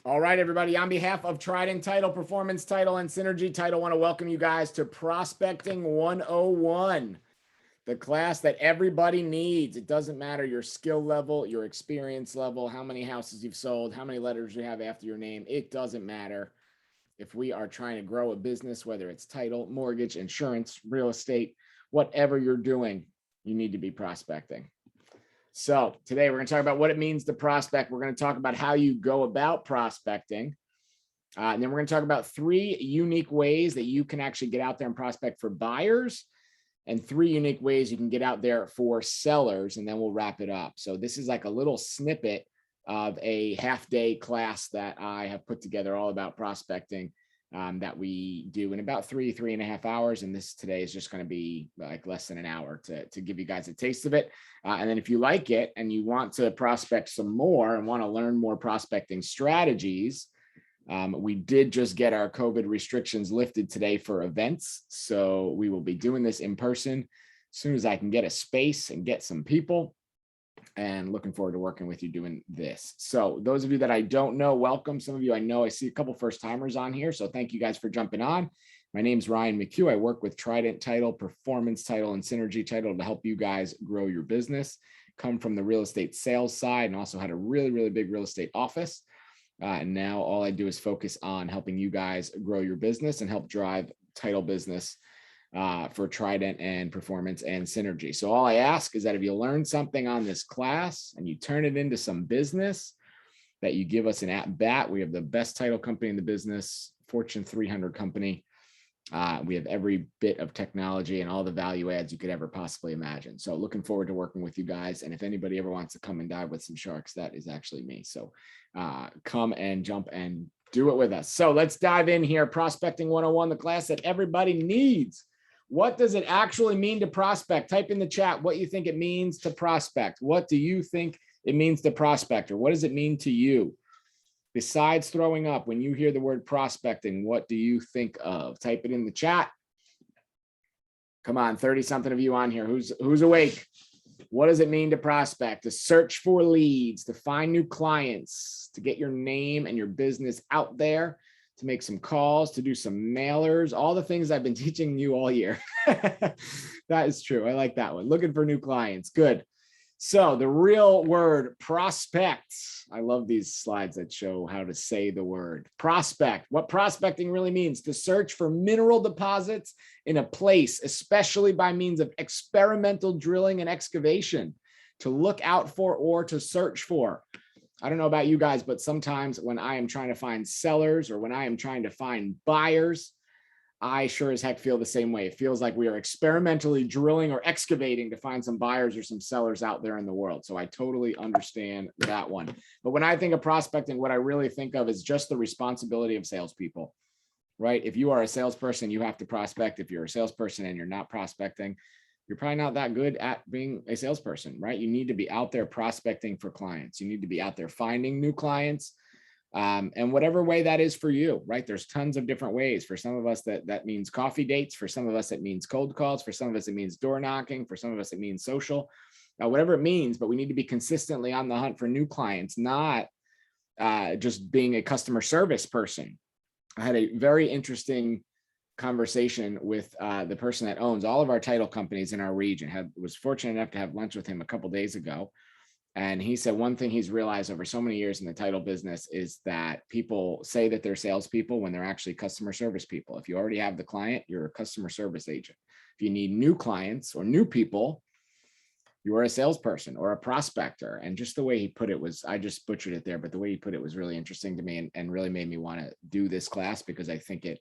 All right, everybody. On behalf of Trident Title, Performance Title, and Synergy Title, I want to welcome you guys to Prospecting 101, the class that everybody needs. It doesn't matter your skill level, your experience level, how many houses you've sold, how many letters you have after your name. It doesn't matter. If we are trying to grow a business, whether it's title, mortgage, insurance, real estate, whatever you're doing, you need to be prospecting. So today we're going to talk about what it means to prospect. We're going to talk about how you go about prospecting. And then we're going to talk about 3 unique ways that you can actually get out there and prospect for buyers, and 3 unique ways you can get out there for sellers. And then we'll wrap it up. So this is like a little snippet of a half-day class that I have put together all about prospecting that we do in about 3.5 hours. And this today is just going to be like less than an hour to give you guys a taste of it. And then if you like it and you want to prospect some more and want to learn more prospecting strategies, we did just get our COVID restrictions lifted today for events. So we will be doing this in person as soon as I can get a space and get some people. And looking forward to working with you doing this. So those of you that I don't know, welcome. Some of you I know, I see a couple first timers on here. So thank you guys for jumping on. My name is Ryan McHugh. I work with Trident Title, Performance Title, and Synergy Title to help you guys grow your business. Come from the real estate sales side and also had a really, really big real estate office. And now all I do is focus on helping you guys grow your business and help drive title business for Trident and Performance and Synergy. So all I ask is that if you learn something on this class and you turn it into some business, that you give us an at-bat. We have the best title company in the business, Fortune 300 company. We have every bit of technology and all the value adds you could ever possibly imagine. So looking forward to working with you guys. And if anybody ever wants to come and dive with some sharks, that is actually me. So come and jump and do it with us. So let's dive in here. Prospecting 101, the class that everybody needs. What does it actually mean to prospect? Type in the chat what you think it means to prospect. What do you think it means to prospect, or what does it mean to you? Besides throwing up, when you hear the word prospecting, what do you think of? Type it in the chat. Come on, 30 something of you on here. Who's awake? What does it mean to prospect? To search for leads, to find new clients, to get your name and your business out there, to make some calls, to do some mailers, all the things I've been teaching you all year. That is true. I like that one. Looking for new clients. Good. So the real word prospect. I love these slides that show how to say the word prospect. What prospecting really means: to search for mineral deposits in a place, especially by means of experimental drilling and excavation, to look out for or to search for. I don't know about you guys, but sometimes when I am trying to find sellers or when I am trying to find buyers, I sure as heck feel the same way. It feels like we are experimentally drilling or excavating to find some buyers or some sellers out there in the world. So I totally understand that one. But when I think of prospecting, what I really think of is just the responsibility of salespeople, right? If you are a salesperson, you have to prospect. If you're a salesperson and you're not prospecting, you're probably not that good at being a salesperson, right? You need to be out there prospecting for clients. You need to be out there finding new clients, and whatever way that is for you, right? There's tons of different ways. For some of us, that means coffee dates. For some of us, it means cold calls. For some of us, it means door knocking. For some of us, it means social, whatever it means. But we need to be consistently on the hunt for new clients, not just being a customer service person. I had a very interesting conversation with the person that owns all of our title companies in our region. Was fortunate enough to have lunch with him a couple days ago. And he said one thing he's realized over so many years in the title business is that people say that they're salespeople when they're actually customer service people. If you already have the client, you're a customer service agent. If you need new clients or new people, you are a salesperson or a prospector. And just the way he put it was, I just butchered it there, but the way he put it was really interesting to me and really made me want to do this class, because I think it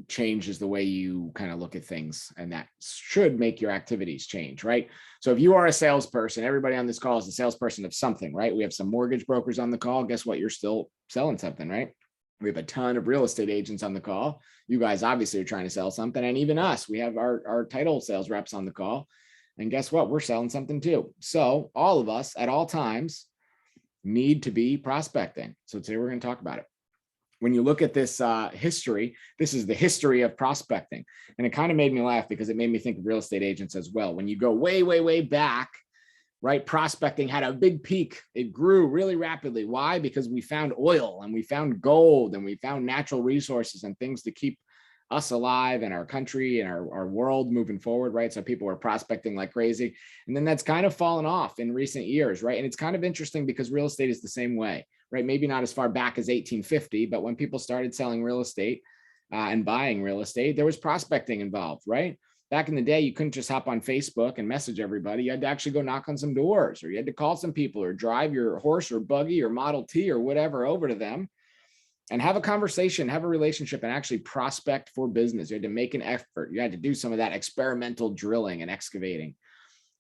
changes the way you kind of look at things, and that should make your activities change, right? So if you are a salesperson, everybody on this call is a salesperson of something, right? We have some mortgage brokers on the call. Guess what? You're still selling something, right? We have a ton of real estate agents on the call. You guys obviously are trying to sell something. And even us, we have our title sales reps on the call. And guess what? We're selling something too. So all of us at all times need to be prospecting. So today we're going to talk about it. When you look at this history, this is the history of prospecting. And it kind of made me laugh because it made me think of real estate agents as well. When you go way, way, way back, right? Prospecting had a big peak. It grew really rapidly. Why? Because we found oil and we found gold and we found natural resources and things to keep us alive and our country and our world moving forward, right? So people were prospecting like crazy. And then that's kind of fallen off in recent years, right? And it's kind of interesting because real estate is the same way, right? Maybe not as far back as 1850, but when people started selling real estate and buying real estate, there was prospecting involved, right? Back in the day, you couldn't just hop on Facebook and message everybody. You had to actually go knock on some doors, or you had to call some people or drive your horse or buggy or Model T or whatever over to them and have a conversation, have a relationship, and actually prospect for business. You had to make an effort. You had to do some of that experimental drilling and excavating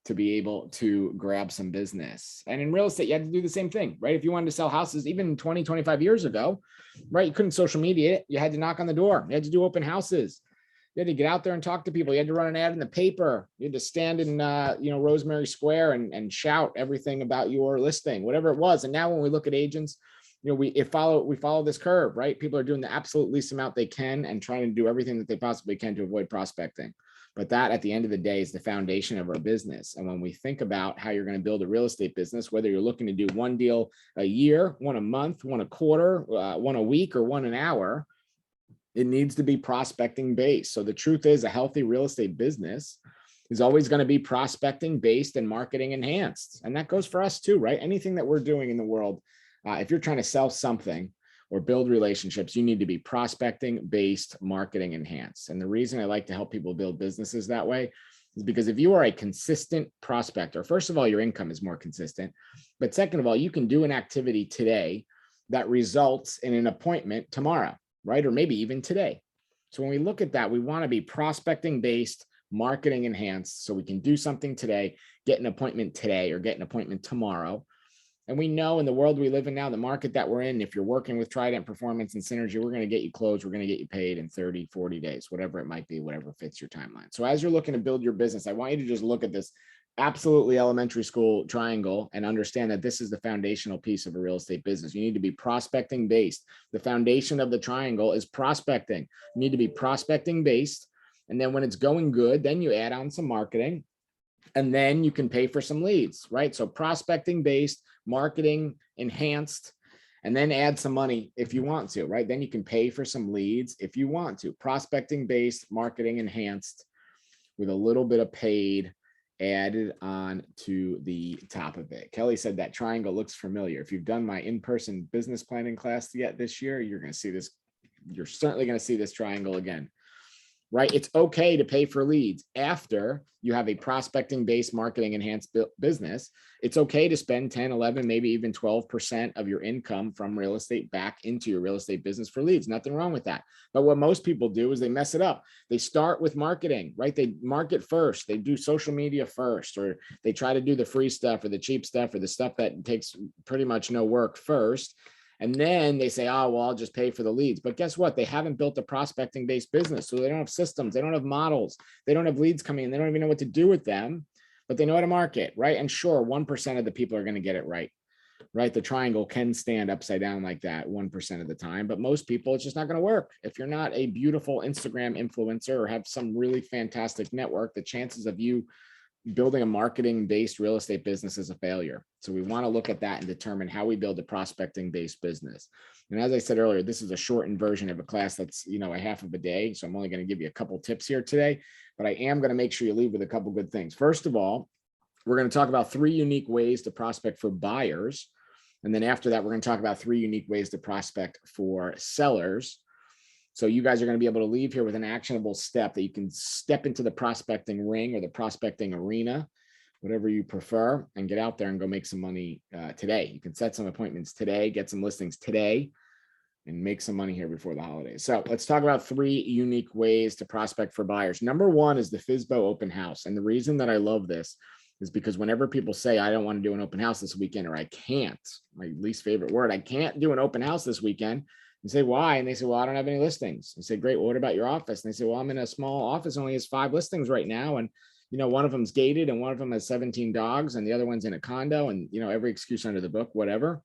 to be able to grab some business. And in real estate, you had to do the same thing, right? If you wanted to sell houses, even 20, 25 years ago, right? You couldn't social media it. You had to knock on the door. You had to do open houses. You had to get out there and talk to people. You had to run an ad in the paper. You had to stand in, Rosemary Square and shout everything about your listing, whatever it was. And now when we look at agents, we follow this curve, right? People are doing the absolute least amount they can and trying to do everything that they possibly can to avoid prospecting. But that at the end of the day is the foundation of our business. And when we think about how you're going to build a real estate business, whether you're looking to do one deal a year, one a month, one a quarter, one a week, or one an hour, it needs to be prospecting based. So the truth is, a healthy real estate business is always going to be prospecting based and marketing enhanced. And that goes for us too, right? Anything that we're doing in the world, if you're trying to sell something or build relationships, you need to be prospecting based, marketing enhanced. And the reason I like to help people build businesses that way is because if you are a consistent prospector, first of all, your income is more consistent. But second of all, you can do an activity today that results in an appointment tomorrow, right? Or maybe even today. So when we look at that, we want to be prospecting based, marketing enhanced. So we can do something today, get an appointment today, or get an appointment tomorrow. And we know in the world we live in now, the market that we're in, if you're working with Trident Performance and Synergy, we're going to get you closed. We're going to get you paid in 30, 40 days, whatever it might be, whatever fits your timeline. So as you're looking to build your business, I want you to just look at this absolutely elementary school triangle and understand that this is the foundational piece of a real estate business. You need to be prospecting based. The foundation of the triangle is prospecting. You need to be prospecting based. And then when it's going good, then you add on some marketing. And then you can pay for some leads, right? So prospecting based, marketing enhanced, and then add some money if you want to, right? Then you can pay for some leads if you want to. Prospecting based, marketing enhanced with a little bit of paid added on to the top of it. Kelly said that triangle looks familiar. If you've done my in-person business planning class yet this year, you're going to see this. You're certainly going to see this triangle again. Right? It's okay to pay for leads after you have a prospecting based, marketing enhanced business. It's okay to spend 10, 11, maybe even 12% of your income from real estate back into your real estate business for leads. Nothing wrong with that. But what most people do is they mess it up. They start with marketing, right? They market first. They do social media first, or they try to do the free stuff or the cheap stuff or the stuff that takes pretty much no work first. And then they say, oh, well, I'll just pay for the leads. But guess what? They haven't built a prospecting based business. So they don't have systems. They don't have models. They don't have leads coming in. They don't even know what to do with them, but they know how to market, right? And sure, 1% of the people are going to get it right, right? The triangle can stand upside down like that 1% of the time, but most people, it's just not going to work. If you're not a beautiful Instagram influencer or have some really fantastic network, the chances of you building a marketing based real estate business is a failure. So we want to look at that and determine how we build a prospecting based business. And as I said earlier, this is a shortened version of a class that's, a half of a day. So I'm only going to give you a couple tips here today, but I am going to make sure you leave with a couple good things. First of all, we're going to talk about 3 unique ways to prospect for buyers. And then after that, we're going to talk about 3 unique ways to prospect for sellers. So you guys are going to be able to leave here with an actionable step that you can step into the prospecting ring or the prospecting arena, whatever you prefer, and get out there and go make some money today. You can set some appointments today, get some listings today, and make some money here before the holidays. So let's talk about 3 unique ways to prospect for buyers. Number 1 is the FSBO open house. And the reason that I love this is because whenever people say, I don't want to do an open house this weekend, or I can't, my least favorite word, I can't do an open house this weekend. You say, why? And they say, well, I don't have any listings. I say, great. Well, what about your office? And they say, well, I'm in a small office, only has 5 listings right now. And, one of them's gated and one of them has 17 dogs and the other one's in a condo and, every excuse under the book, whatever.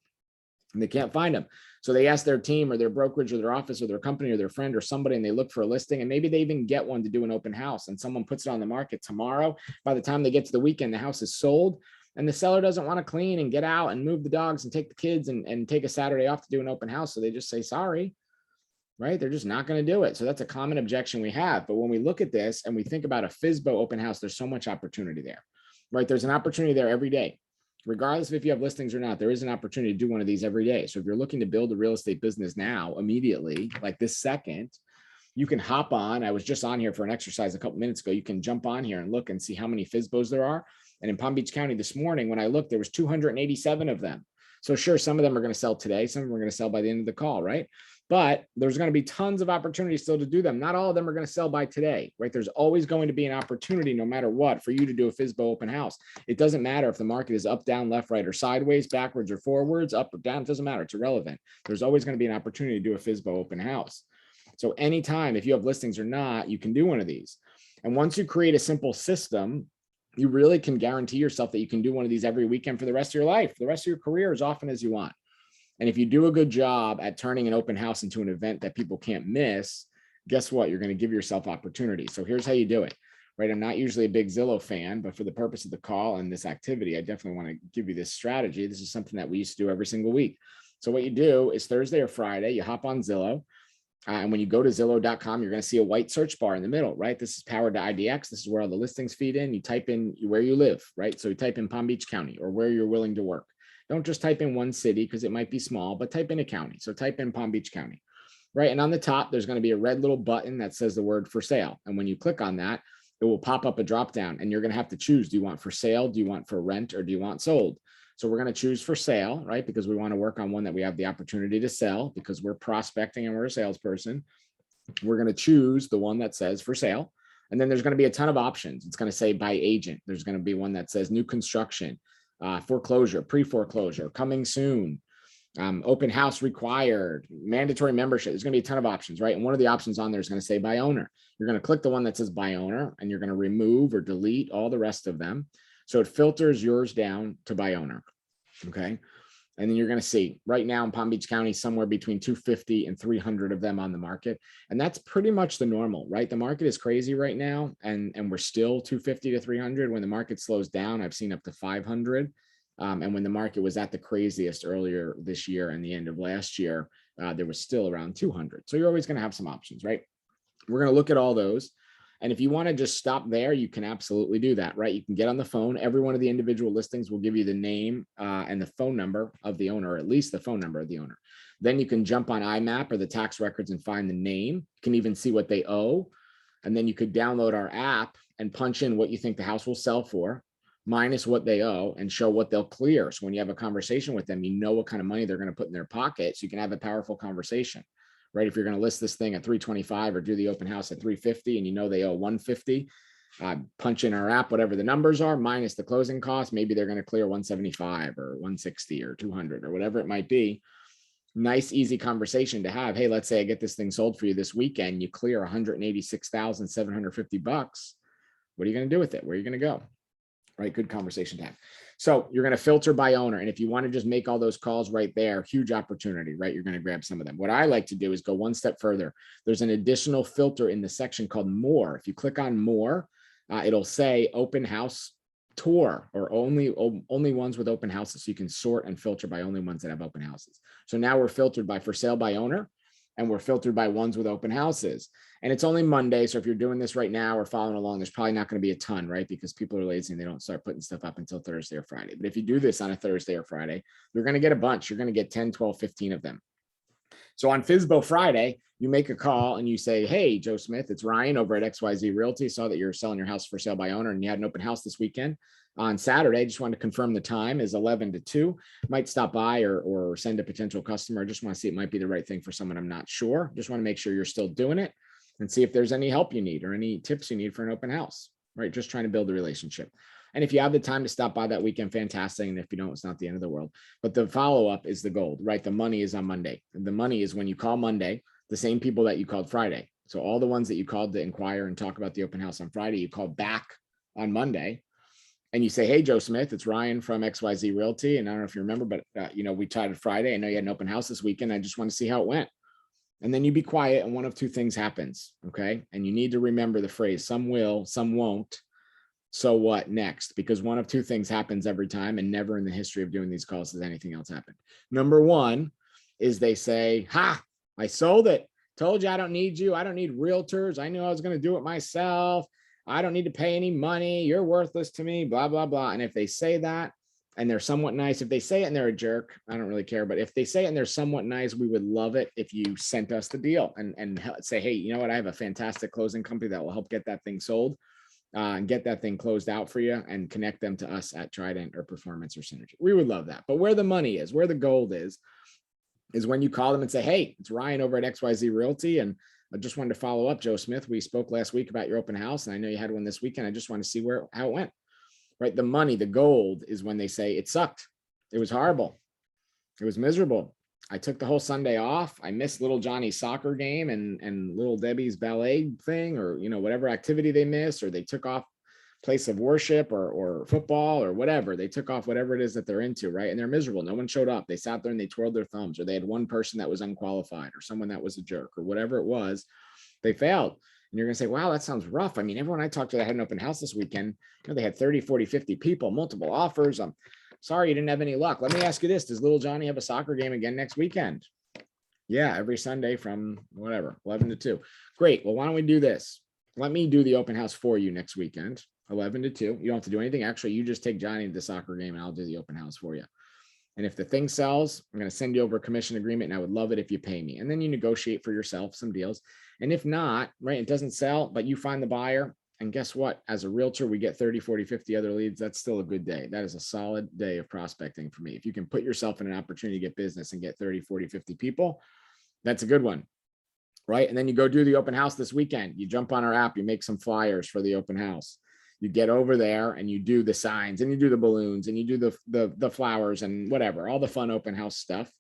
And they can't find them. So they ask their team or their brokerage or their office or their company or their friend or somebody, and they look for a listing, and maybe they even get one to do an open house, and someone puts it on the market tomorrow. By the time they get to the weekend, the house is sold. and the seller doesn't want to clean and get out and move the dogs and take the kids and take a Saturday off to do an open house. So they just say, sorry, right? They're just not going to do it. So that's a common objection we have. But when we look at this and we think about a FSBO open house, there's so much opportunity there, right? There's an opportunity there every day. Regardless of if you have listings or not, there is an opportunity to do one of these every day. So if you're looking to build a real estate business now, immediately, like this second, you can hop on. I was just on here for an exercise a couple minutes ago. You can jump on here and look and see how many FSBOs there are. And in Palm Beach County this morning, when I looked, there was 287 of them. So sure, some of them are going to sell today. Some of them are going to sell by the end of the call, right? But there's going to be tons of opportunities still to do them. Not all of them are going to sell by today, right? There's always going to be an opportunity, no matter what, for you to do a FSBO open house. It doesn't matter if the market is up, down, left, right, or sideways, backwards or forwards, up or down. It doesn't matter. It's irrelevant. There's always going to be an opportunity to do a FSBO open house. So anytime, if you have listings or not, you can do one of these. And once you create a simple system, you really can guarantee yourself that you can do one of these every weekend for the rest of your life, the rest of your career, as often as you want. And if you do a good job at turning an open house into an event that people can't miss, guess what? You're going to give yourself opportunity. So here's how you do it, right? I'm not usually a big Zillow fan, but for the purpose of the call and this activity, I definitely want to give you this strategy. This is something that we used to do every single week. So what you do is Thursday or Friday, you hop on Zillow. And when you go to Zillow.com, you're going to see a white search bar in the middle, right? This is powered to IDX. This is where all the listings feed in. You type in where you live, right? So you type in Palm Beach County or where you're willing to work. Don't just type in one city because it might be small, but type in a county. So type in Palm Beach County, right? And on the top, there's going to be a red little button that says the word for sale. And when you click on that, it will pop up a drop down and you're going to have to choose. Do you want for sale? Do you want for rent? Or do you want sold? So we're going to choose for sale, right? Because we want to work on one that we have the opportunity to sell because we're prospecting and we're a salesperson. We're going to choose the one that says for sale. And then there's going to be a ton of options. It's going to say by agent. There's going to be one that says new construction, foreclosure, pre-foreclosure, coming soon, open house required, mandatory membership. There's going to be a ton of options, right? And one of the options on there is going to say by owner. You're going to click the one that says by owner and you're going to remove or delete all the rest of them. So it filters yours down to by owner. Okay. And then you're going to see right now in Palm Beach County, somewhere between 250 and 300 of them on the market. And that's pretty much the normal, right? The market is crazy right now. And we're still 250 to 300. When the market slows down, I've seen up to 500. And when the market was at the craziest earlier this year and the end of last year, there was still around 200. So you're always going to have some options, right? We're going to look at all those. And if you want to just stop there, you can absolutely do that, right? You can get on the phone. Every one of the individual listings will give you the name and the phone number of the owner, or at least the phone number of the owner. Then you can jump on IMAP or the tax records and find the name. You can even see what they owe. And then you could download our app and punch in what you think the house will sell for, minus what they owe, and show what they'll clear. So when you have a conversation with them, you know what kind of money they're going to put in their pocket, so you can have a powerful conversation. Right? If you're going to list this thing at 325 or do the open house at 350 and you know they owe 150, punch in our app, whatever the numbers are, minus the closing costs. Maybe they're going to clear 175 or 160 or 200 or whatever it might be. Nice, easy conversation to have. Hey, let's say I get this thing sold for you this weekend. You clear $186,750. What are you going to do with it? Where are you going to go? Right? Good conversation to have. So you're going to filter by owner. And if you want to just make all those calls right there, huge opportunity, right? You're going to grab some of them. What I like to do is go one step further. There's an additional filter in the section called more. If you click on more, it'll say open house tour or only ones with open houses. So you can sort and filter by only ones that have open houses. So now we're filtered by for sale by owner, and we're filtered by ones with open houses. And it's only Monday. So if you're doing this right now or following along, there's probably not going to be a ton, right? Because people are lazy and they don't start putting stuff up until Thursday or Friday. But if you do this on a Thursday or Friday, you're going to get a bunch. You're going to get 10, 12, 15 of them. So on FSBO Friday, you make a call and you say, hey, Joe Smith, it's Ryan over at XYZ Realty. Saw that you're selling your house for sale by owner and you had an open house this weekend. On Saturday, just wanted to confirm the time is 11 to 2. Might stop by or send a potential customer. Just want to see it might be the right thing for someone. I'm not sure. Just want to make sure you're still doing it and see if there's any help you need or any tips you need for an open house, right? Just trying to build a relationship. And if you have the time to stop by that weekend, fantastic. And if you don't, it's not the end of the world. But the follow-up is the gold, right? The money is on Monday. And the money is when you call Monday, the same people that you called Friday. So all the ones that you called to inquire and talk about the open house on Friday, you call back on Monday. And you say, hey, Joe Smith, it's Ryan from XYZ Realty. And I don't know if you remember, but we chatted Friday. I know you had an open house this weekend. I just want to see how it went. And then you be quiet and one of two things happens. Okay. And you need to remember the phrase, some will, some won't. So what next? Because one of two things happens every time, and never in the history of doing these calls has anything else happened. Number one is they say, ha, I sold it. Told you I don't need you. I don't need realtors. I knew I was going to do it myself. I don't need to pay any money. You're worthless to me, blah, blah, blah. And if they say that and they're somewhat nice, if they say it and they're a jerk, I don't really care. But if they say it and they're somewhat nice, we would love it if you sent us the deal and say, hey, you know what? I have a fantastic closing company that will help get that thing sold. And get that thing closed out for you and connect them to us at Trident or Performance or Synergy. We would love that. But where the money is, where the gold is when you call them and say, hey, it's Ryan over at XYZ Realty. And I just wanted to follow up, Joe Smith. We spoke last week about your open house, and I know you had one this weekend. I just want to see how it went. Right? The money, the gold is when they say it sucked. It was horrible. It was miserable. I took the whole Sunday off. I missed little Johnny's soccer game and little Debbie's ballet thing, or, whatever activity they missed, or they took off place of worship or football or whatever. They took off whatever it is that they're into, right? And they're miserable. No one showed up. They sat there and they twirled their thumbs, or they had one person that was unqualified, or someone that was a jerk, or whatever it was. They failed. And you're going to say, wow, that sounds rough. I mean, everyone I talked to that had an open house this weekend, they had 30, 40, 50 people, multiple offers. Sorry you didn't have any luck. Let me ask you this. Does little Johnny have a soccer game again next weekend? Yeah, every Sunday from 11 to 2. Great. Well, why don't we do this? Let me do the open house for you next weekend, 11 to 2. You don't have to do anything. Actually, you just take Johnny to the soccer game and I'll do the open house for you. And if the thing sells, I'm going to send you over a commission agreement, and I would love it if you pay me. And then you negotiate for yourself some deals. And if not, right, it doesn't sell, but you find the buyer. And guess what? As a realtor, we get 30, 40, 50 other leads. That's still a good day. That is a solid day of prospecting for me. If you can put yourself in an opportunity to get business and get 30, 40, 50 people, that's a good one, right? And then you go do the open house this weekend. You jump on our app, you make some flyers for the open house. You get over there and you do the signs and you do the balloons and you do the flowers and whatever, all the fun open house stuff.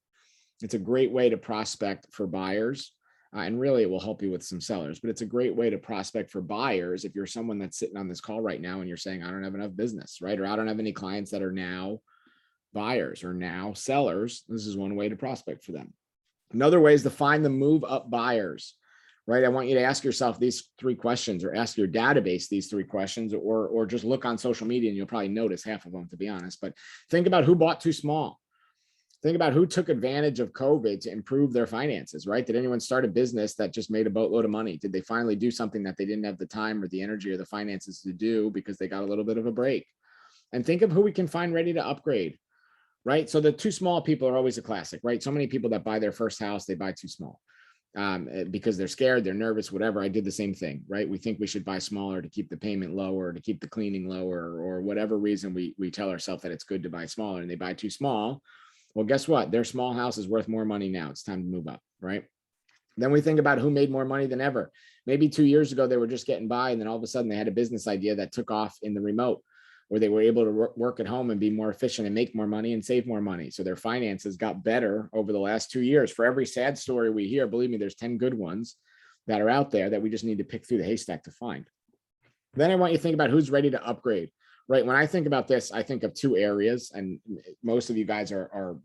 It's a great way to prospect for buyers. And really, it will help you with some sellers, but it's a great way to prospect for buyers. If you're someone that's sitting on this call right now and you're saying, I don't have enough business, right? Or I don't have any clients that are now buyers or now sellers. This is one way to prospect for them. Another way is to find the move up buyers, right? I want you to ask yourself these 3 questions, or ask your database these 3 questions, or just look on social media and you'll probably notice half of them, to be honest. But think about who bought too small. Think about who took advantage of COVID to improve their finances, right? Did anyone start a business that just made a boatload of money? Did they finally do something that they didn't have the time or the energy or the finances to do because they got a little bit of a break? And think of who we can find ready to upgrade, right? So the too small people are always a classic, right? So many people that buy their first house, they buy too small because they're scared, they're nervous, whatever. I did the same thing, right? We think we should buy smaller to keep the payment lower, to keep the cleaning lower, or whatever reason we tell ourselves that it's good to buy smaller, and they buy too small. Well, guess what? Their small house is worth more money now. It's time to move up, right? Then we think about who made more money than ever. Maybe 2 years ago, they were just getting by, and then all of a sudden they had a business idea that took off in the remote, where they were able to work at home and be more efficient and make more money and save more money. So their finances got better over the last 2 years. For every sad story we hear, believe me, there's 10 good ones that are out there that we just need to pick through the haystack to find. Then I want you to think about who's ready to upgrade. Right. When I think about this, I think of 2 areas, and most of you guys are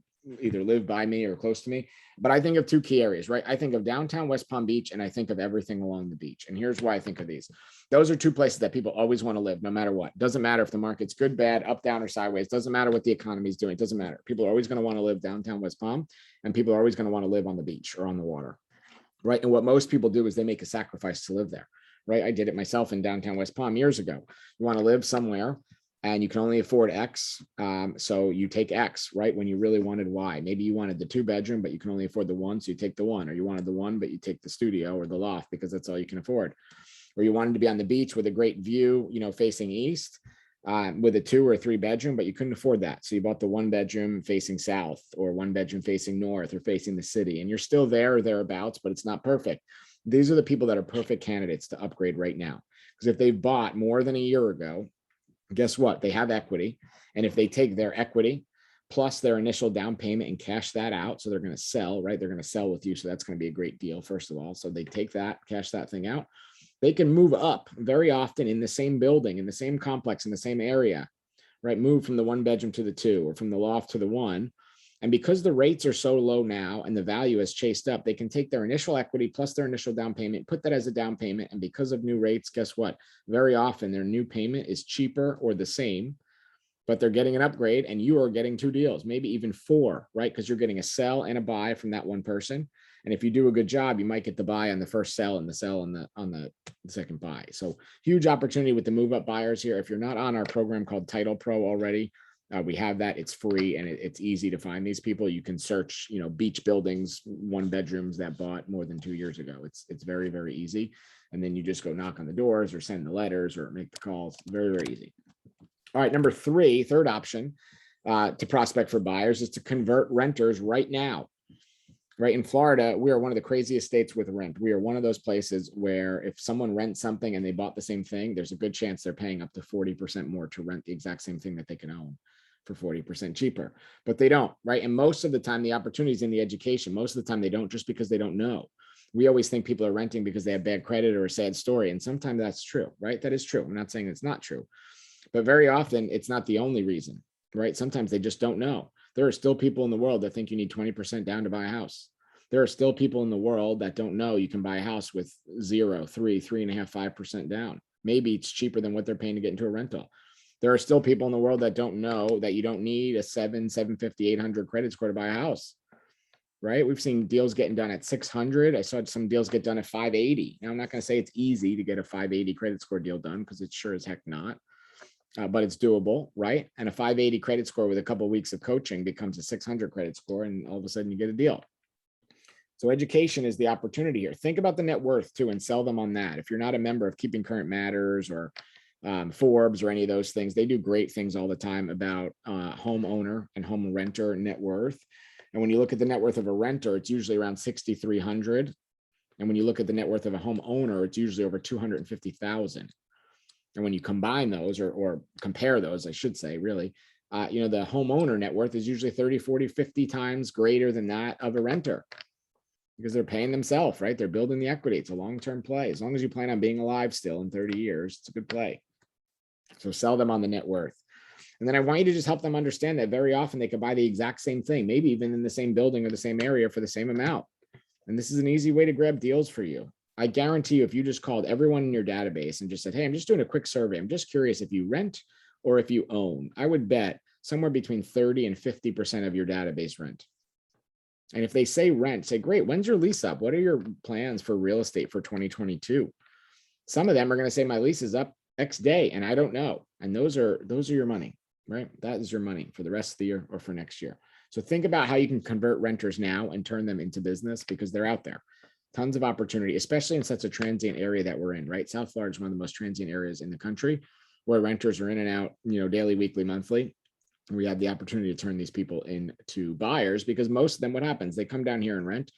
either live by me or close to me, but I think of 2 key areas, right? I think of downtown West Palm Beach, and I think of everything along the beach. And here's why I think of these. Those are 2 places that people always want to live, no matter what. Doesn't matter if the market's good, bad, up, down, or sideways. Doesn't matter what the economy is doing. It doesn't matter. People are always going to want to live downtown West Palm, and people are always going to want to live on the beach or on the water, right? And what most people do is they make a sacrifice to live there, right? I did it myself in downtown West Palm years ago. You want to live somewhere and you can only afford X. So you take X, right? When you really wanted Y. Maybe you wanted the 2-bedroom, but you can only afford the 1. So you take the 1, or you wanted the 1, but you take the studio or the loft because that's all you can afford. Or you wanted to be on the beach with a great view, facing east, with a 2 or 3-bedroom, but you couldn't afford that. So you bought the 1-bedroom facing south, or 1-bedroom facing north, or facing the city. And you're still there or thereabouts, but it's not perfect. These are the people that are perfect candidates to upgrade right now. Because if they've bought more than a year ago, guess what? They have equity. And if they take their equity plus their initial down payment and cash that out, so they're going to sell, right? They're going to sell with you. So that's going to be a great deal, first of all. So they take that, cash that thing out. They can move up very often in the same building, in the same complex, in the same area, right? Move from the 1-bedroom to the 2, or from the loft to the 1. And because the rates are so low now and the value has chased up, they can take their initial equity plus their initial down payment, put that as a down payment. And because of new rates, guess what? Very often their new payment is cheaper or the same, but they're getting an upgrade and you are getting 2 deals, maybe even 4, right? Because you're getting a sell and a buy from that one person. And if you do a good job, you might get the buy on the first sell and the sell on the second buy. So huge opportunity with the move up buyers here. If you're not on our program called Title Pro already, we have that. It's free and it's easy to find these people. You can search, beach buildings, 1 bedrooms that bought more than 2 years ago. It's very, very easy. And then you just go knock on the doors or send the letters or make the calls. Very, very easy. All right, number 3, third option to prospect for buyers is to convert renters right now. Right, in Florida, we are one of the craziest states with rent. We are one of those places where if someone rents something and they bought the same thing, there's a good chance they're paying up to 40% more to rent the exact same thing that they can own for 40% cheaper. But they don't, right? And most of the time, the opportunity is in the education. Most of the time, they don't, just because they don't know. We always think people are renting because they have bad credit or a sad story. And sometimes that's true, right? That is true. I'm not saying it's not true. But very often, it's not the only reason, right? Sometimes they just don't know. There are still people in the world that think you need 20% down to buy a house. There are still people in the world that don't know you can buy a house with 0, 3, 3.5, 5% down. Maybe it's cheaper than what they're paying to get into a rental. There are still people in the world that don't know that you don't need a 750, 800 credit score to buy a house, right? We've seen deals getting done at 600. I saw some deals get done at 580. Now, I'm not going to say it's easy to get a 580 credit score deal done because it's sure as heck not. But it's doable, right? And a 580 credit score with a couple of weeks of coaching becomes a 600 credit score, and all of a sudden you get a deal. So education is the opportunity here. Think about the net worth too and sell them on that. If you're not a member of Keeping Current Matters or Forbes or any of those things, they do great things all the time about homeowner and home renter net worth. And when you look at the net worth of a renter, it's usually around 6,300. And when you look at the net worth of a homeowner, it's usually over 250,000. And when you combine those or compare those, I should say, really, the homeowner net worth is usually 30, 40, 50 times greater than that of a renter because they're paying themselves, right? They're building the equity. It's a long-term play. As long as you plan on being alive still in 30 years, it's a good play. So sell them on the net worth. And then I want you to just help them understand that very often they could buy the exact same thing, maybe even in the same building or the same area for the same amount. And this is an easy way to grab deals for you. I guarantee you, if you just called everyone in your database and just said, hey, I'm just doing a quick survey. I'm just curious if you rent or if you own, I would bet somewhere between 30 and 50% of your database rent. And if they say rent, say, great, when's your lease up? What are your plans for real estate for 2022? Some of them are going to say my lease is up X day and I don't know. And those are your money, right? That is your money for the rest of the year or for next year. So think about how you can convert renters now and turn them into business because they're out there. Tons of opportunity, especially in such a transient area that we're in, right? South Florida is one of the most transient areas in the country where renters are in and out, daily, weekly, monthly. We have the opportunity to turn these people into buyers because most of them, what happens? They come down here and rent.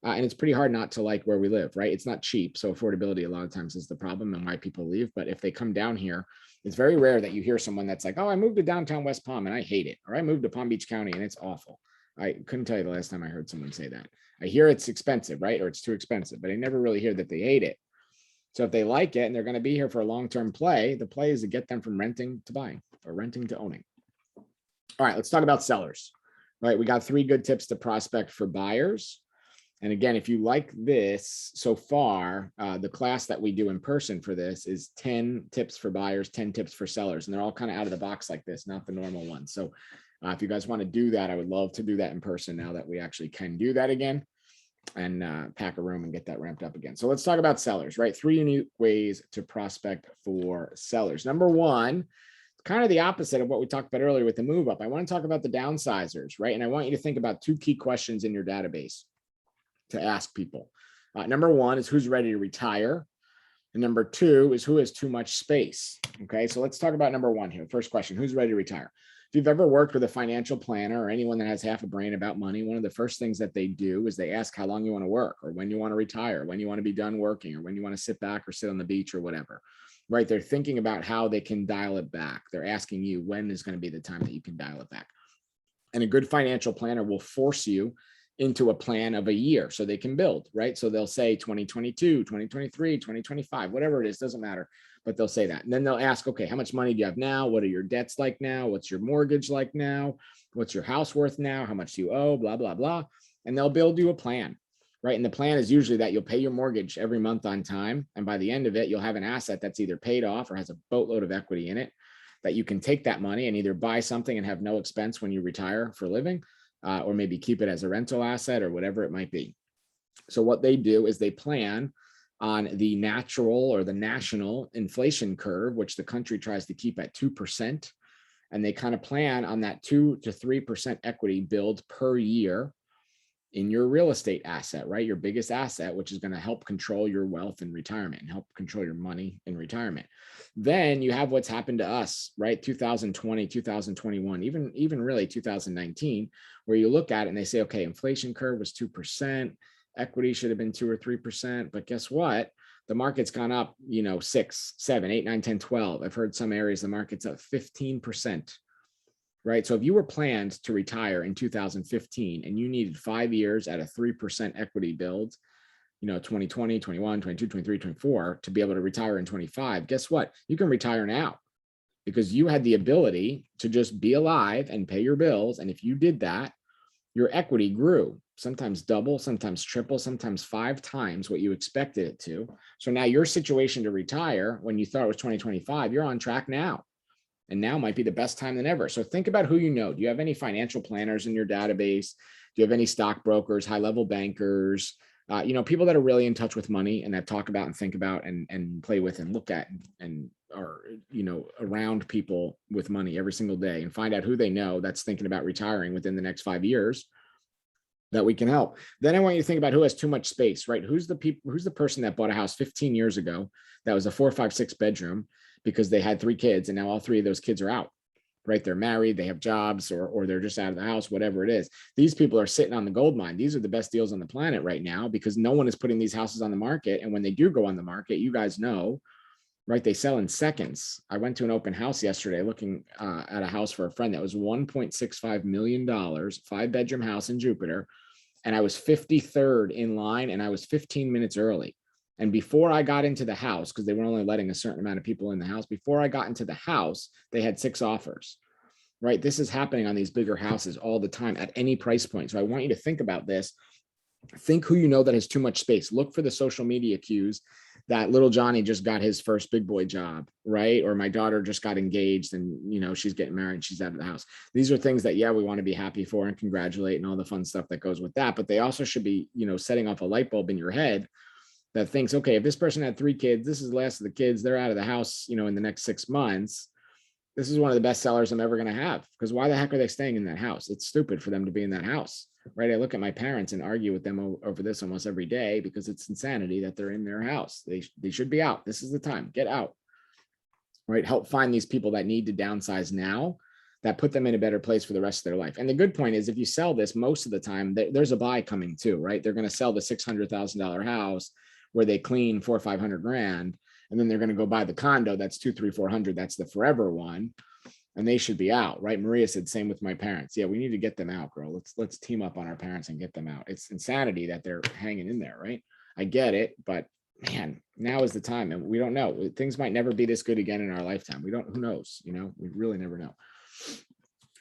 And it's pretty hard not to like where we live, right? It's not cheap. So affordability a lot of times is the problem and why people leave. But if they come down here, it's very rare that you hear someone that's like, oh, I moved to downtown West Palm and I hate it. Or I moved to Palm Beach County and it's awful. I couldn't tell you the last time I heard someone say that. I hear it's expensive, right? Or it's too expensive, but I never really hear that they hate it. So if they like it and they're going to be here for a long-term play, the play is to get them from renting to buying or renting to owning. All right, let's talk about sellers. All right, we got 3 good tips to prospect for buyers. And again, if you like this so far, the class that we do in person for this is 10 tips for buyers, 10 tips for sellers. And they're all kind of out of the box like this, not the normal ones. So if you guys want to do that, I would love to do that in person now that we actually can do that again and pack a room and get that ramped up again. So let's talk about sellers, right? 3 unique ways to prospect for sellers. Number 1, kind of the opposite of what we talked about earlier with the move up. I want to talk about the downsizers, right? And I want you to think about 2 key questions in your database to ask people. Number 1 is who's ready to retire. And number 2 is who has too much space. Okay, so let's talk about number 1 here. First question, who's ready to retire? If you've ever worked with a financial planner or anyone that has half a brain about money, one of the first things that they do is they ask how long you want to work or when you want to retire, when you want to be done working or when you want to sit back or sit on the beach or whatever, right? They're thinking about how they can dial it back. They're asking you when is going to be the time that you can dial it back. And a good financial planner will force you into a plan of a year so they can build, right? So they'll say 2022, 2023, 2025, whatever it is, doesn't matter, but they'll say that. And then they'll ask, okay, how much money do you have now? What are your debts like now? What's your mortgage like now? What's your house worth now? How much do you owe? Blah, blah, blah. And they'll build you a plan, right? And the plan is usually that you'll pay your mortgage every month on time. And by the end of it, you'll have an asset that's either paid off or has a boatload of equity in it, that you can take that money and either buy something and have no expense when you retire for living, or maybe keep it as a rental asset or whatever it might be. So what they do is they plan on the natural or the national inflation curve, which the country tries to keep at 2%. And they kind of plan on that 2 to 3% equity build per year in your real estate asset, right? Your biggest asset, which is going to help control your wealth in retirement and help control your money in retirement. Then you have what's happened to us, right? 2020, 2021, even really 2019, where you look at it and they say, okay, inflation curve was 2%, equity should have been 2 or 3%, but guess what? The market's gone up, 6, 7, 8, 9, 10, 12. I've heard some areas the market's up 15%. Right. So if you were planned to retire in 2015 and you needed 5 years at a 3% equity build, 2020, 21, 22, 23, 24 to be able to retire in 25, guess what? You can retire now because you had the ability to just be alive and pay your bills. And if you did that, your equity grew, sometimes double, sometimes triple, sometimes 5 times what you expected it to. So now your situation to retire when you thought it was 2025, you're on track now. And now might be the best time than ever. So think about who you know. Do you have any financial planners in your database? Do you have any stockbrokers, high-level bankers, people that are really in touch with money and that talk about and think about and play with and look at and are, around people with money every single day, and find out who they know that's thinking about retiring within the next 5 years that we can help. Then I want you to think about who has too much space, right? Who's the person that bought a house 15 years ago that was a 4, 5, 6 bedroom because they had 3 kids and now all 3 of those kids are out, right? They're married, they have jobs, or they're just out of the house, whatever it is. These people are sitting on the gold mine. These are the best deals on the planet right now because no one is putting these houses on the market. And when they do go on the market, you guys know, right? They sell in seconds. I went to an open house yesterday looking at a house for a friend that was $1.65 million, 5-bedroom house in Jupiter. And I was 53rd in line and I was 15 minutes early. And before I got into the house, because they were only letting a certain amount of people in the house, before I got into the house, they had 6 offers, right? This is happening on these bigger houses all the time at any price point. So I want you to think about this. Think who you know that has too much space. Look for the social media cues that little Johnny just got his first big boy job, right? Or my daughter just got engaged and, she's getting married, she's out of the house. These are things that, we want to be happy for and congratulate and all the fun stuff that goes with that. But they also should be, setting off a light bulb in your head that thinks, okay, if this person had 3 kids, this is the last of the kids, they're out of the house, in the next 6 months. This is one of the best sellers I'm ever going to have, because why the heck are they staying in that house? It's stupid for them to be in that house, right? I look at my parents and argue with them over this almost every day because it's insanity that they're in their house. They should be out. This is the time. Get out, right? Help find these people that need to downsize now, that put them in a better place for the rest of their life. And the good point is, if you sell this, most of the time there's a buy coming too, right? They're going to sell the $600,000 house where they clean 400 or 500 grand. And then they're going to go buy the condo that's 200, 300, 400. That's the forever one. And they should be out, right? Maria said, same with my parents. Yeah, we need to get them out, girl. Let's team up on our parents and get them out. It's insanity that they're hanging in there, right? I get it, but man, now is the time. And we don't know. Things might never be this good again in our lifetime. Who knows? We really never know.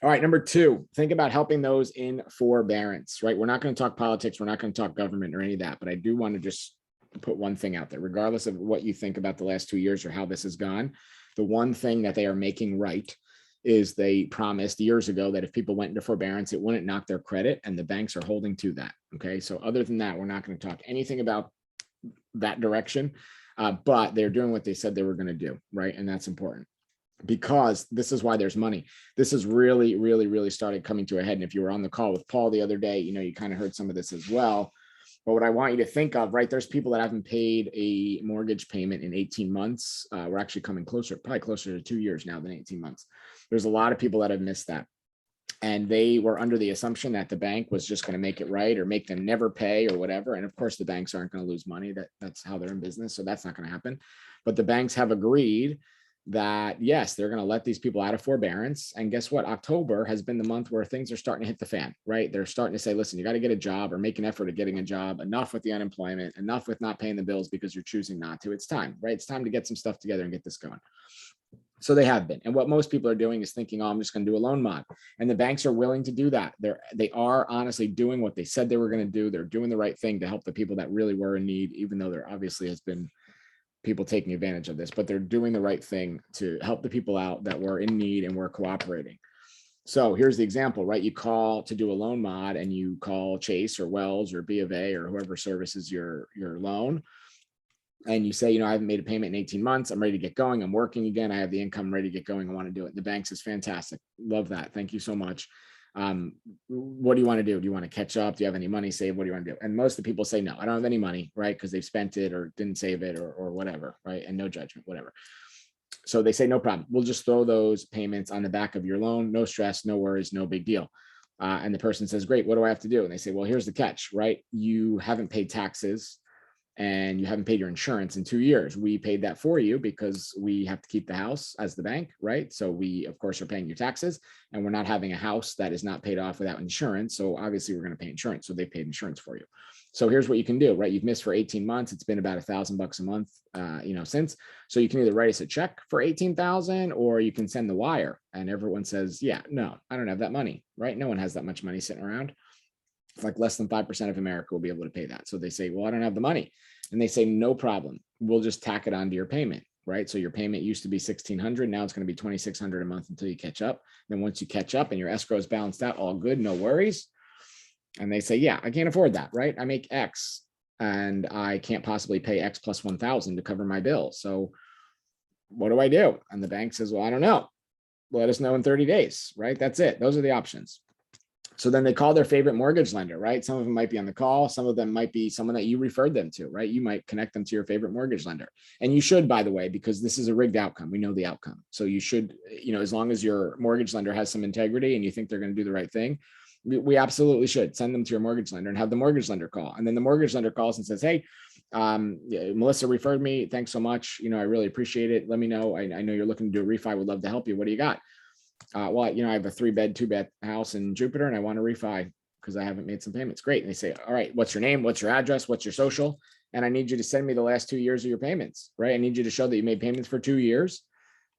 All right, number 2, think about helping those in forbearance, right? We're not going to talk politics. We're not going to talk government or any of that, but I do want to just put one thing out there, regardless of what you think about the last 2 years or how this has gone. The one thing that they are making right is they promised years ago that if people went into forbearance, it wouldn't knock their credit, and the banks are holding to that. Okay. So other than that, we're not going to talk anything about that direction, but they're doing what they said they were going to do. Right. And that's important, because this is why there's money. This is really, really, really started coming to a head. And if you were on the call with Paul the other day, you kind of heard some of this as well. But what I want you to think of, right, there's people that haven't paid a mortgage payment in 18 months. We're actually coming probably closer to 2 years now than 18 months. There's a lot of people that have missed that. And they were under the assumption that the bank was just going to make it right or make them never pay or whatever. And of course, the banks aren't going to lose money. That's how they're in business. So that's not going to happen. But the banks have agreed that, yes, they're going to let these people out of forbearance. And guess what? October has been the month where things are starting to hit the fan, right? They're starting to say, listen, you got to get a job or make an effort at getting a job. Enough with the unemployment, enough with not paying the bills because you're choosing not to. It's time, right? It's time to get some stuff together and get this going. So they have been. And what most people are doing is thinking, oh, I'm just going to do a loan mod. And the banks are willing to do that. They are honestly doing what they said they were going to do. They're doing the right thing to help the people that really were in need, even though there obviously has been people taking advantage of this, but they're doing the right thing to help the people out that were in need and were cooperating. So here's the example, right? You call to do a loan mod and you call Chase or Wells or B of A or whoever services your loan. And you say, I haven't made a payment in 18 months. I'm ready to get going. I'm working again. I have the income ready to get going. I want to do it. The banks is fantastic. Love that. Thank you so much. What do you want to do? Do you want to catch up? Do you have any money saved? What do you want to do? And most of the people say, no, I don't have any money, right? Because they've spent it or didn't save it or whatever, right? And no judgment, whatever. So they say, no problem. We'll just throw those payments on the back of your loan. No stress, no worries, no big deal. And the person says, great, what do I have to do? And they say, well, here's the catch, right? You haven't paid taxes and you haven't paid your insurance in 2 years. We paid that for you because we have to keep the house as the bank, right? So we, of course, are paying your taxes and we're not having a house that is not paid off without insurance. So obviously we're going to pay insurance. So they paid insurance for you. So here's what you can do, right? You've missed for 18 months. It's been about $1,000 a month, since. So you can either write us a check for 18,000 or you can send the wire. And everyone says, yeah, no, I don't have that money, right? No one has that much money sitting around. Like less than 5% of America will be able to pay that. So they say, well, I don't have the money. And they say, no problem. We'll just tack it onto your payment, right? So your payment used to be $1,600. Now it's going to be $2,600 a month until you catch up. Then once you catch up and your escrow is balanced out, all good, no worries. And they say, yeah, I can't afford that, right? I make X and I can't possibly pay X plus 1,000 to cover my bill. So what do I do? And the bank says, well, I don't know. Let us know in 30 days, right? That's it. Those are the options. So then they call their favorite mortgage lender, right? Some of them might be on the call. Some of them might be someone that you referred them to, right? You might connect them to your favorite mortgage lender. And you should, by the way, because this is a rigged outcome. We know the outcome. So you should, as long as your mortgage lender has some integrity and you think they're going to do the right thing, we absolutely should send them to your mortgage lender and have the mortgage lender call. And then the mortgage lender calls and says, hey, Melissa referred me. Thanks so much. I really appreciate it. Let me know. I know you're looking to do a refi. Would love to help you. What do you got? Well, I have a 3-bed, 2-bed house in Jupiter and I want to refi because I haven't made some payments. Great. And they say, all right, what's your name? What's your address? What's your social? And I need you to send me the last 2 years of your payments, right? I need you to show that you made payments for 2 years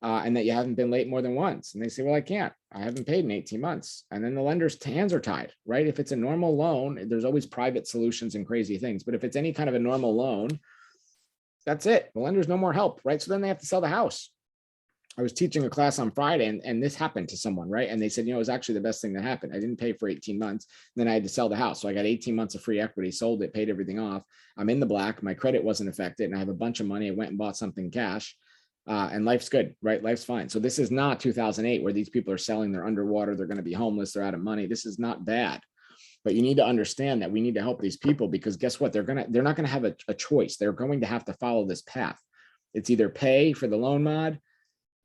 and that you haven't been late more than once. And they say, well, I can't. I haven't paid in 18 months. And then the lender's hands are tied, right? If it's a normal loan, there's always private solutions and crazy things. But if it's any kind of a normal loan, that's it. The lender's no more help, right? So then they have to sell the house. I was teaching a class on Friday and this happened to someone, right? And they said, it was actually the best thing that happened. I didn't pay for 18 months. Then I had to sell the house. So I got 18 months of free equity, sold it, paid everything off. I'm in the black. My credit wasn't affected and I have a bunch of money. I went and bought something cash and life's good, right? Life's fine. So this is not 2008 where these people are selling, they're underwater, they're going to be homeless, they're out of money. This is not bad. But you need to understand that we need to help these people because guess what? They're not going to have a choice. They're going to have to follow this path. It's either pay for the loan mod,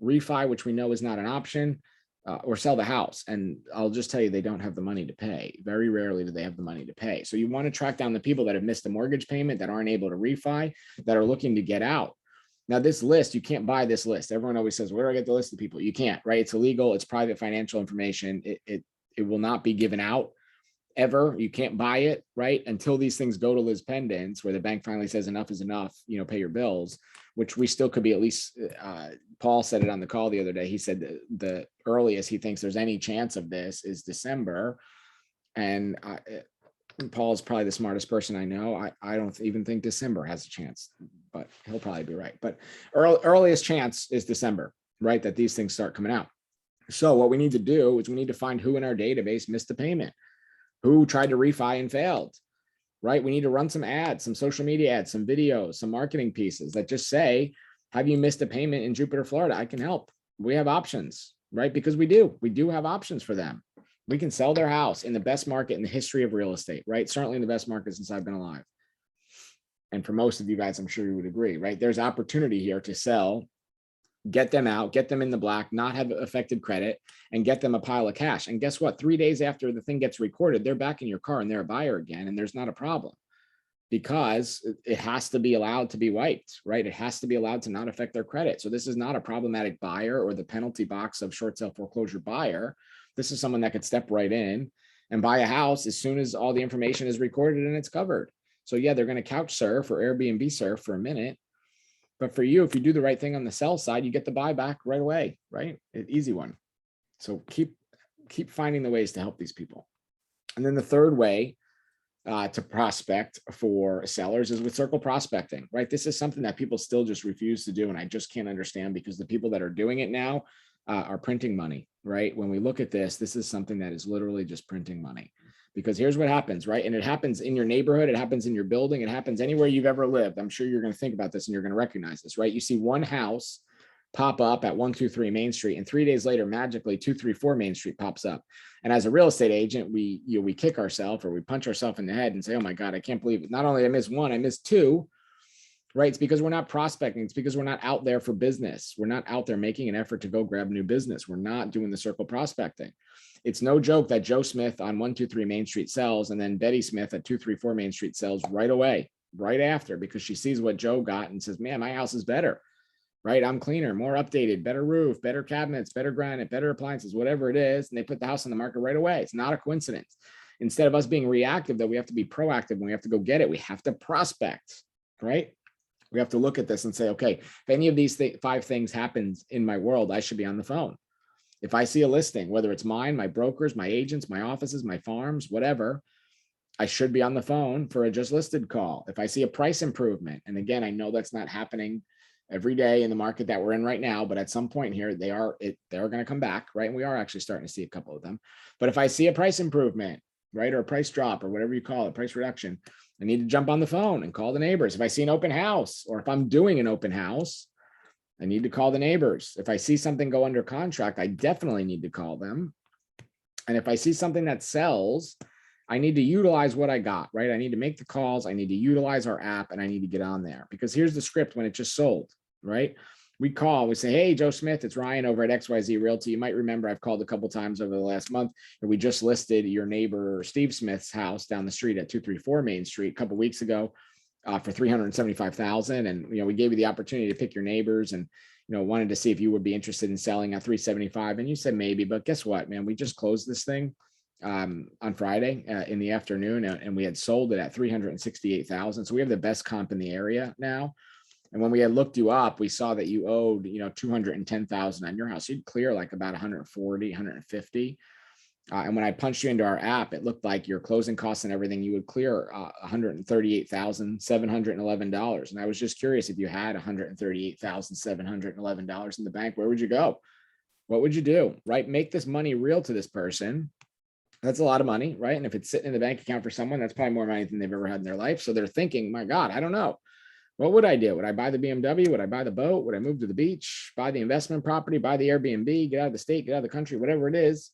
refi, which we know is not an option, or sell the house. And I'll just tell you, they don't have the money to pay. Very rarely do they have the money to pay. So you want to track down the people that have missed a mortgage payment, that aren't able to refi, that are looking to get out. Now, this list, you can't buy this list. Everyone always says, where do I get the list of people? You can't, right? It's illegal. It's private financial information. It will not be given out ever. You can't buy it, right? Until these things go to Liz Pendens, where the bank finally says enough is enough, pay your bills, which we still could be at least, Paul said it on the call the other day. He said the earliest he thinks there's any chance of this is December. And Paul's probably the smartest person I know. I don't even think December has a chance, but he'll probably be right. But earliest chance is December, right? That these things start coming out. So what we need to do is we need to find who in our database missed the payment, who tried to refi and failed, right? We need to run some ads, some social media ads, some videos, some marketing pieces that just say, have you missed a payment in Jupiter, Florida? I can help. We have options, right? Because we do have options for them. We can sell their house in the best market in the history of real estate, right? Certainly in the best market since I've been alive. And for most of you guys, I'm sure you would agree, right? There's opportunity here to sell, get them out, get them in the black, not have affected credit, and get them a pile of cash. And guess what? 3 days after the thing gets recorded, they're back in your car and they're a buyer again, and there's not a problem. because it has to be allowed to be wiped, right? It has to be allowed to not affect their credit. So this is not a problematic buyer or the penalty box of short sale foreclosure buyer. This is someone that could step right in and buy a house as soon as all the information is recorded and it's covered. So yeah, they're going to couch surf or Airbnb surf for a minute. But for you, if you do the right thing on the sell side, you get the buyback right away, right? An easy one. So keep finding the ways to help these people. And then the third way to prospect for sellers is with circle prospecting, right? This is something that people still just refuse to do. And I just can't understand, because the people that are doing it now are printing money, right? When we look at this, this is something that is literally just printing money, because here's what happens, right? And it happens in your neighborhood. It happens in your building. It happens anywhere you've ever lived. I'm sure you're going to think about this and you're going to recognize this, right? You see one house pop up at 123 Main Street, and 3 days later, magically 234 Main Street pops up. And as a real estate agent, we kick ourselves, or we punch ourselves in the head and say, oh my God, I can't believe it. Not only I missed one, I missed two, right? It's because we're not prospecting. It's because we're not out there for business. We're not out there making an effort to go grab new business. We're not doing the circle prospecting. It's no joke that Joe Smith on 123 Main Street sells, and then Betty Smith at 234 Main Street sells right away, right after, because she sees what Joe got and says, man, my house is better. Right? I'm cleaner, more updated, better roof, better cabinets, better granite, better appliances, whatever it is. And they put the house on the market right away. It's not a coincidence. Instead of us being reactive, that we have to be proactive when we have to go get it. We have to prospect, right? We have to look at this and say, okay, if any of these 5 things happens in my world, I should be on the phone. If I see a listing, whether it's mine, my brokers, my agents, my offices, my farms, whatever, I should be on the phone for a just listed call. If I see a price improvement, and again, I know that's not happening every day in the market that we're in right now, but at some point here, they're going to come back, right? And we are actually starting to see a couple of them. But if I see a price improvement, right, or a price drop, or whatever you call it, price reduction, I need to jump on the phone and call the neighbors. If I see an open house, or if I'm doing an open house, I need to call the neighbors. If I see something go under contract, I definitely need to call them. And if I see something that sells, I need to utilize what I got, right? I need to make the calls. I need to utilize our app, and I need to get on there, because here's the script when it just sold, right? We call, we say, hey, Joe Smith, it's Ryan over at XYZ Realty. You might remember I've called a couple times over the last month, and we just listed your neighbor Steve Smith's house down the street at 234 Main Street a couple weeks ago for $375,000. And, we gave you the opportunity to pick your neighbors, and, wanted to see if you would be interested in selling at 375. And you said maybe, but guess what, man, we just closed this thing on Friday in the afternoon, and we had sold it at 368,000. So we have the best comp in the area now. And when we had looked you up, we saw that you owed, 210,000 on your house. You'd clear like about 140, 150. And when I punched you into our app, it looked like your closing costs and everything, you would clear $138,711. And I was just curious, if you had $138,711 in the bank, where would you go? What would you do, right? Make this money real to this person. That's a lot of money, right? And if it's sitting in the bank account for someone, that's probably more money than they've ever had in their life. So they're thinking, my God, I don't know. What would I do? Would I buy the BMW? Would I buy the boat? Would I move to the beach, buy the investment property, buy the Airbnb, get out of the state, get out of the country, whatever it is,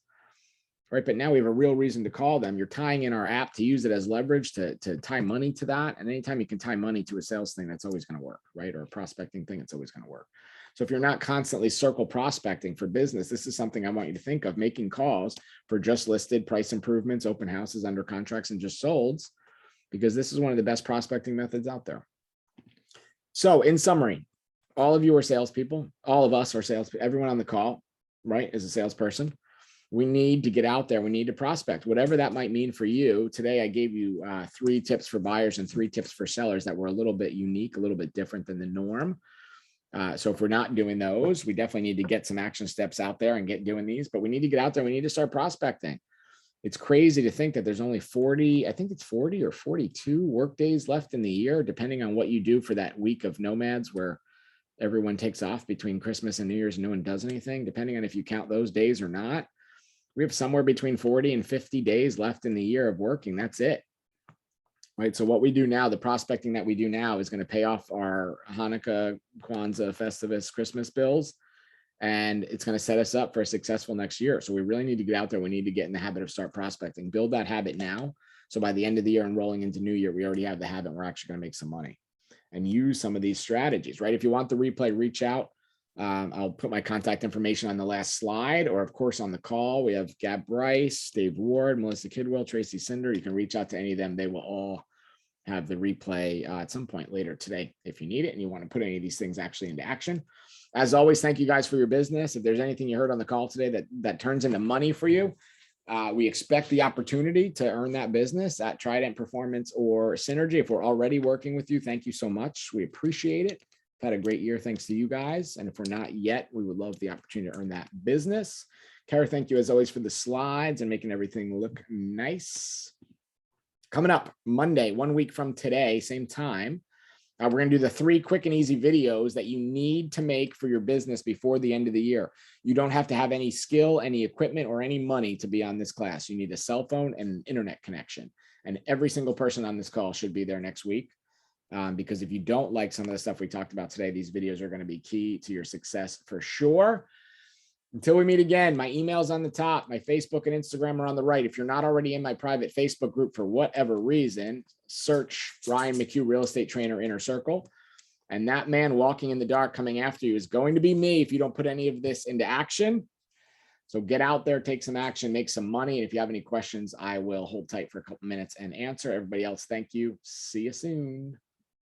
right? But now we have a real reason to call them. You're tying in our app to use it as leverage to tie money to that. And anytime you can tie money to a sales thing, that's always going to work, right? Or a prospecting thing, it's always going to work. So if you're not constantly circle prospecting for business, this is something I want you to think of, making calls for just listed, price improvements, open houses, under contracts, and just solds, because this is one of the best prospecting methods out there. So in summary, all of you are salespeople. All of us are salespeople. Everyone on the call, right, is a salesperson. We need to get out there. We need to prospect, whatever that might mean for you. Today, I gave you 3 tips for buyers and 3 tips for sellers that were a little bit unique, a little bit different than the norm. So if we're not doing those, we definitely need to get some action steps out there and get doing these, but we need to get out there. We need to start prospecting. It's crazy to think that there's only 40, I think it's 40 or 42 work days left in the year, depending on what you do for that week of nomads where everyone takes off between Christmas and New Year's and no one does anything, depending on if you count those days or not. We have somewhere between 40 and 50 days left in the year of working. That's it. Right. So what we do now, the prospecting that we do now, is going to pay off our Hanukkah, Kwanzaa, Festivus, Christmas bills. And it's going to set us up for a successful next year. So we really need to get out there. We need to get in the habit of start prospecting, build that habit now. So by the end of the year and rolling into New Year, we already have the habit. We're actually going to make some money and use some of these strategies, right? If you want the replay, reach out. I'll put my contact information on the last slide, or of course on the call. We have Gab Bryce, Dave Ward, Melissa Kidwell, Tracy Cinder. You can reach out to any of them. They will all have the replay at some point later today if you need it and you want to put any of these things actually into action. As always, thank you guys for your business. If there's anything you heard on the call today that turns into money for you, we expect the opportunity to earn that business at Trident Performance or Synergy. If we're already working with you, thank you so much. We appreciate it. Had a great year thanks to you guys. And if we're not yet, we would love the opportunity to earn that business. Kara, thank you as always for the slides and making everything look nice. Coming up Monday, 1 week from today, same time, we're going to do the 3 quick and easy videos that you need to make for your business before the end of the year. You don't have to have any skill, any equipment, or any money to be on this class. You need a cell phone and an internet connection. And every single person on this call should be there next week. Because if you don't like some of the stuff we talked about today, these videos are going to be key to your success for sure. Until we meet again, my email's on the top. My Facebook and Instagram are on the right. If you're not already in my private Facebook group for whatever reason, search Ryan McHugh Real Estate Trainer Inner Circle. And that man walking in the dark coming after you is going to be me if you don't put any of this into action. So get out there, take some action, make some money. And if you have any questions, I will hold tight for a couple minutes and answer. Everybody else, thank you. See you soon.